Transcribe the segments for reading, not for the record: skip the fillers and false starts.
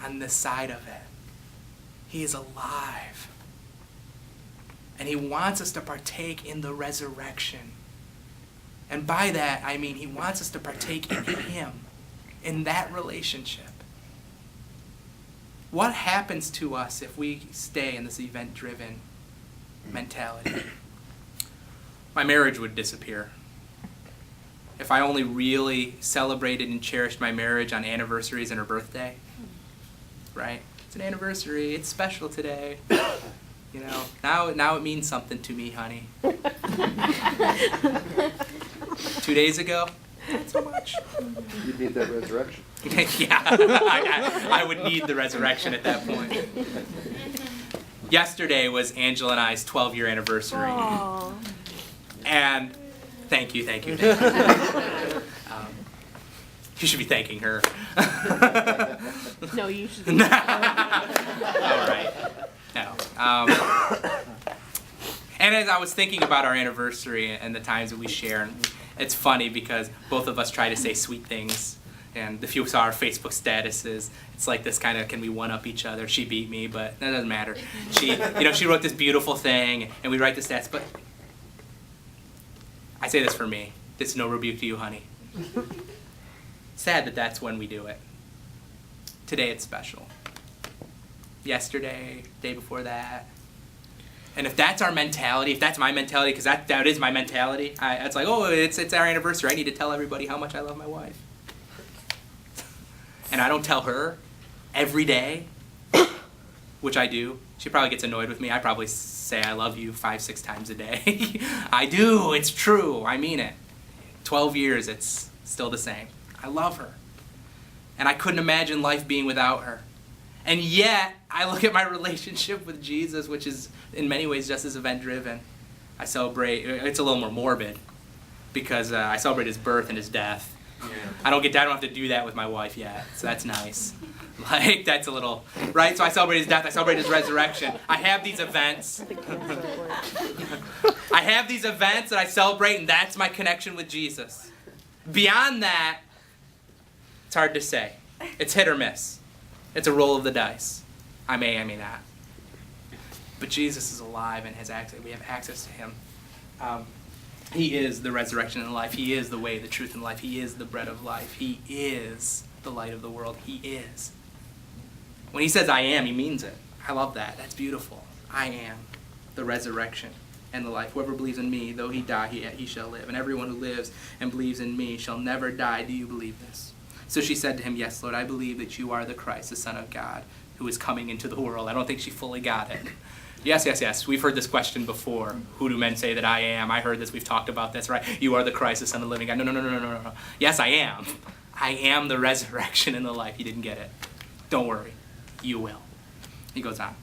on this side of it. He is alive. And he wants us to partake in the resurrection. And by that, I mean he wants us to partake in him, in that relationship. What happens to us if we stay in this event-driven mentality? My marriage would disappear. If I only really celebrated and cherished my marriage on anniversaries and her birthday, right? It's an anniversary, it's special today. You know, now it means something to me, honey. 2 days ago, not so much. You need that resurrection. Yeah, I would need the resurrection at that point. Yesterday was Angela and I's 12-year anniversary. Aww. And thank you. You should be thanking her. No, you should. All right. No. And as I was thinking about our anniversary and the times that we share, and it's funny because both of us try to say sweet things. And if you saw our Facebook statuses, it's like this kind of, can we one-up each other? She beat me, but that doesn't matter. She wrote this beautiful thing, and we write the stats. But I say this for me. This is no rebuke to you, honey. Sad that that's when we do it. Today it's special. Yesterday, day before that. And if that's our mentality, if that's my mentality, because that is my mentality, it's like, oh, it's our anniversary. I need to tell everybody how much I love my wife. And I don't tell her every day, which I do. She probably gets annoyed with me. I probably say I love you 5-6 times a day. I do. It's true. I mean it. 12 years, it's still the same. I love her. And I couldn't imagine life being without her. And yet, I look at my relationship with Jesus, which is in many ways just as event-driven. I celebrate, it's a little more morbid, because I celebrate his birth and his death. Yeah. I don't have to do that with my wife yet, so that's nice. Like, that's a little, right? So I celebrate his death, I celebrate his resurrection. I have these events. I have these events that I celebrate, and that's my connection with Jesus. Beyond that, it's hard to say. It's hit or miss. It's a roll of the dice. I may not. But Jesus is alive and has access. We have access to him. He is the resurrection and the life. He is the way, the truth, and life. He is the bread of life. He is the light of the world. He is. When he says I am, he means it. I love that. That's beautiful. I am the resurrection and the life. Whoever believes in me, though he die, he shall live. And everyone who lives and believes in me shall never die. Do you believe this? So she said to him, yes, Lord, I believe that you are the Christ, the Son of God, who is coming into the world. I don't think she fully got it. Yes. We've heard this question before. Who do men say that I am? I heard this. We've talked about this, right? You are the Christ, the Son of the living God. No. Yes, I am. I am the resurrection and the life. You didn't get it. Don't worry. You will. He goes on.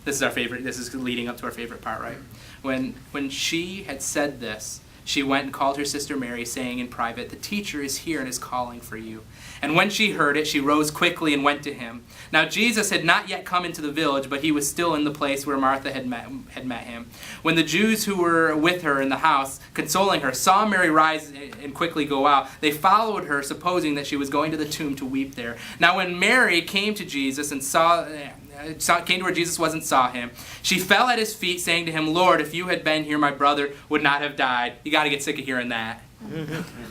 This is our favorite. This is leading up to our favorite part, right? When she had said this, she went and called her sister Mary, saying in private, the teacher is here and is calling for you. And when she heard it, she rose quickly and went to him. Now Jesus had not yet come into the village, but he was still in the place where Martha had met him. When the Jews who were with her in the house, consoling her, saw Mary rise and quickly go out, they followed her, supposing that she was going to the tomb to weep there. Now when Mary came to Jesus and came to where Jesus was and saw him, she fell at his feet, saying to him, Lord, if you had been here, my brother would not have died. You got to get sick of hearing that.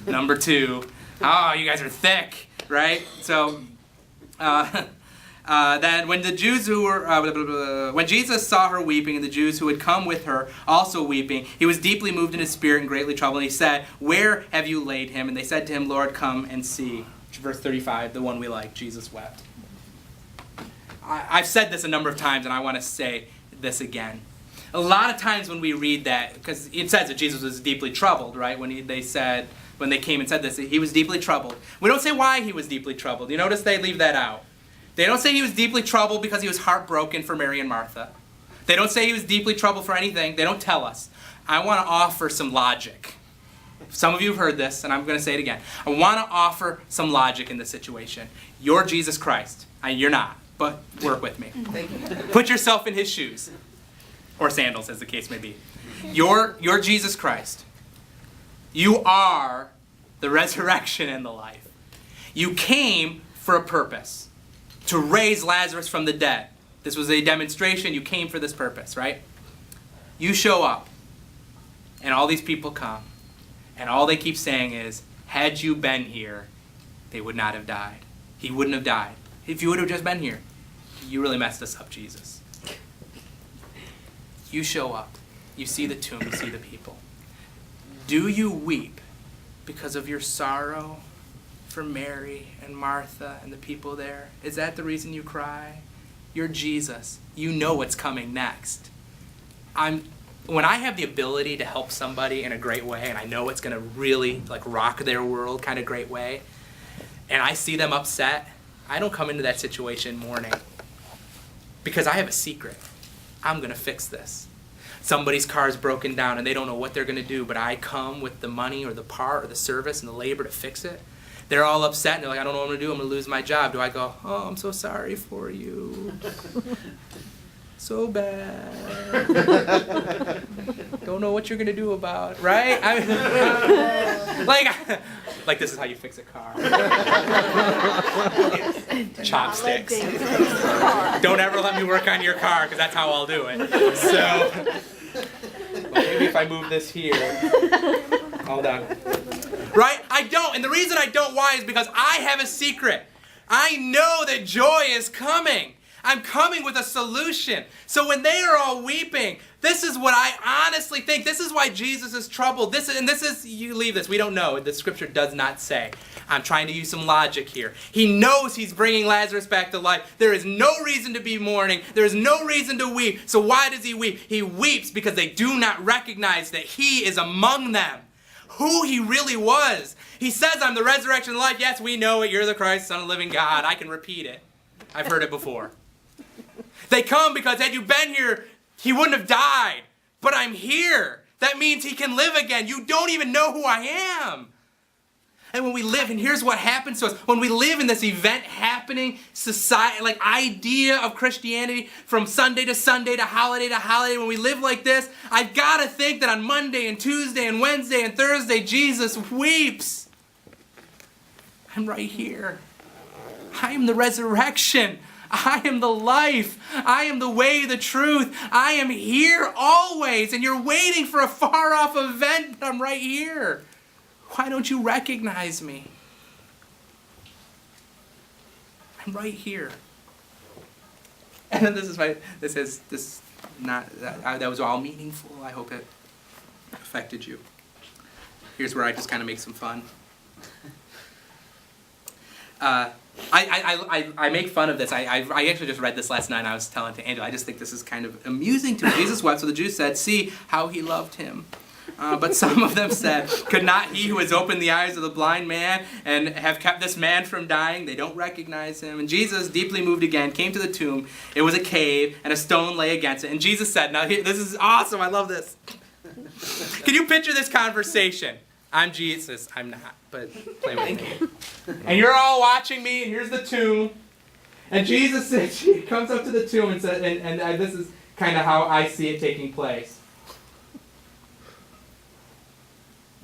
Number 2. Oh, you guys are thick, right? So, then when the Jews who were, when Jesus saw her weeping, and the Jews who had come with her also weeping, he was deeply moved in his spirit and greatly troubled. And he said, where have you laid him? And they said to him, Lord, come and see. Verse 35, the one we like, Jesus wept. I've said this a number of times, and I want to say this again. A lot of times when we read that, because it says that Jesus was deeply troubled, right? When they came and said this, he was deeply troubled. We don't say why he was deeply troubled. You notice they leave that out. They don't say he was deeply troubled because he was heartbroken for Mary and Martha. They don't say he was deeply troubled for anything. They don't tell us. I want to offer some logic. Some of you have heard this, and I'm going to say it again. I want to offer some logic in this situation. You're Jesus Christ. You're not, but work with me. Put yourself in his shoes. Or sandals, as the case may be. You're Jesus Christ. You are the resurrection and the life. You came for a purpose. to raise Lazarus from the dead. This was a demonstration. You came for this purpose, right? You show up, and all these people come, and all they keep saying is, had you been here, they would not have died. He wouldn't have died. If you would have just been here, you really messed us up, Jesus. You show up. You see the tomb. You see the people. Do you weep because of your sorrow for Mary and Martha and the people there? Is that the reason you cry? You're Jesus. You know what's coming next. When I have the ability to help somebody in a great way, and I know it's going to really rock their world kind of great way, and I see them upset, I don't come into that situation mourning because I have a secret. I'm going to fix this. Somebody's car is broken down and they don't know what they're going to do, but I come with the money or the part or the service and the labor to fix it. They're all upset and they're like, I don't know what I'm going to do. I'm going to lose my job. Do I go, oh, I'm so sorry for you. So bad. Don't know what you're going to do about it, right? Like this is how you fix a car. Chopsticks. Don't ever let me work on your car because that's how I'll do it. So maybe if I move this here. Hold on. Right? I don't. And the reason I don't, why, is because I have a secret. I know that joy is coming. I'm coming with a solution. So when they are all weeping, this is what I honestly think. This is why Jesus is troubled. You leave this. We don't know. The scripture does not say. I'm trying to use some logic here. He knows he's bringing Lazarus back to life. There is no reason to be mourning. There is no reason to weep. So why does he weep? He weeps because they do not recognize that he is among them. Who he really was. He says, I'm the resurrection and life. Yes, we know it. You're the Christ, Son of the living God. I can repeat it. I've heard it before. They come because had you been here, he wouldn't have died. But I'm here. That means he can live again. You don't even know who I am. And when we live, and here's what happens to us, when we live in this event happening, society, idea of Christianity from Sunday to Sunday to holiday, when we live like this, I've got to think that on Monday and Tuesday and Wednesday and Thursday, Jesus weeps. I'm right here. I am the resurrection. I am the life. I am the way, the truth. I am here always. And you're waiting for a far-off event, but I'm right here. Why don't you recognize me? I'm right here. And then that was all meaningful. I hope it affected you. Here's where I just kind of make some fun. I make fun of this. I actually just read this last night and I was telling to Angela, I just think this is kind of amusing to me. Jesus wept, so the Jews said, see how he loved him. But some of them said, could not he who has opened the eyes of the blind man and have kept this man from dying? They don't recognize him. And Jesus, deeply moved again, came to the tomb. It was a cave and a stone lay against it. And Jesus said, now this is awesome, I love this. Can you picture this conversation? I'm Jesus, I'm not, but play with me. And you're all watching me, and here's the tomb. And Jesus he comes up to the tomb and says, and this is kind of how I see it taking place.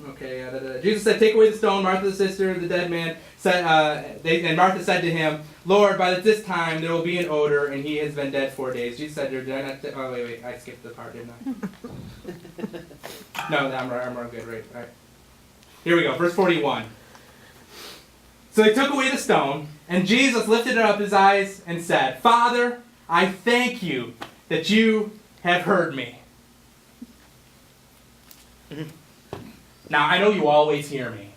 Okay, Jesus said, take away the stone. Martha, the sister of the dead man, said, and Martha said to him, Lord, by this time there will be an odor, and he has been dead 4 days. Jesus said, did I not oh, wait, I skipped the part, didn't I? No, I'm good, right. All right. Here we go, verse 41. So they took away the stone, and Jesus lifted up his eyes and said, Father, I thank you that you have heard me. Now, I know you always hear me.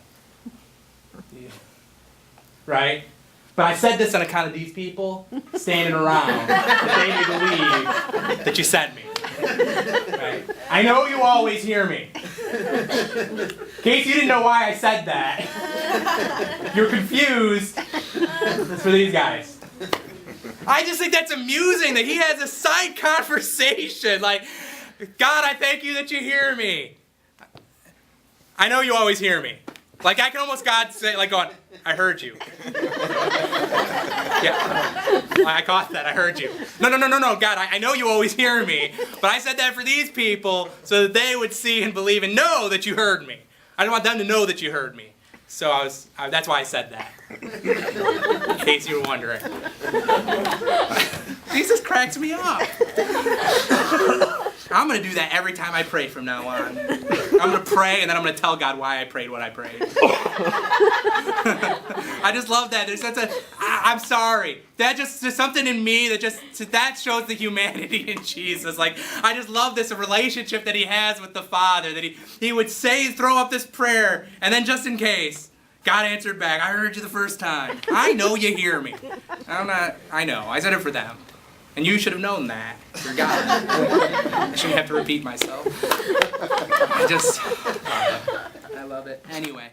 Right? But I said this on account of these people standing around, that they may believe that you sent me. Right? I know you always hear me. In case you didn't know why I said that, you're confused. It's for these guys. I just think that's amusing that he has a side conversation. Like, God, I thank you that you hear me. I know you always hear me. Like, I can almost God say, like, going, I heard you. Yeah, I caught that. I heard you. No, God, I know you always hear me. But I said that for these people so that they would see and believe and know that you heard me. I didn't want them to know that you heard me. So that's why I said that. In case you were wondering. Jesus cracks me up. I'm going to do that every time I pray from now on. I'm going to pray, and then I'm going to tell God why I prayed what I prayed. I just love that. There's such a, I'm sorry. There's something in me that shows the humanity in Jesus. Like, I just love this relationship that he has with the Father, that he would throw up this prayer, and then just in case, God answered back, I heard you the first time. I know you hear me. I know. I said it for them. And you should have known that. You're God. I shouldn't have to repeat myself. I love it. Anyway.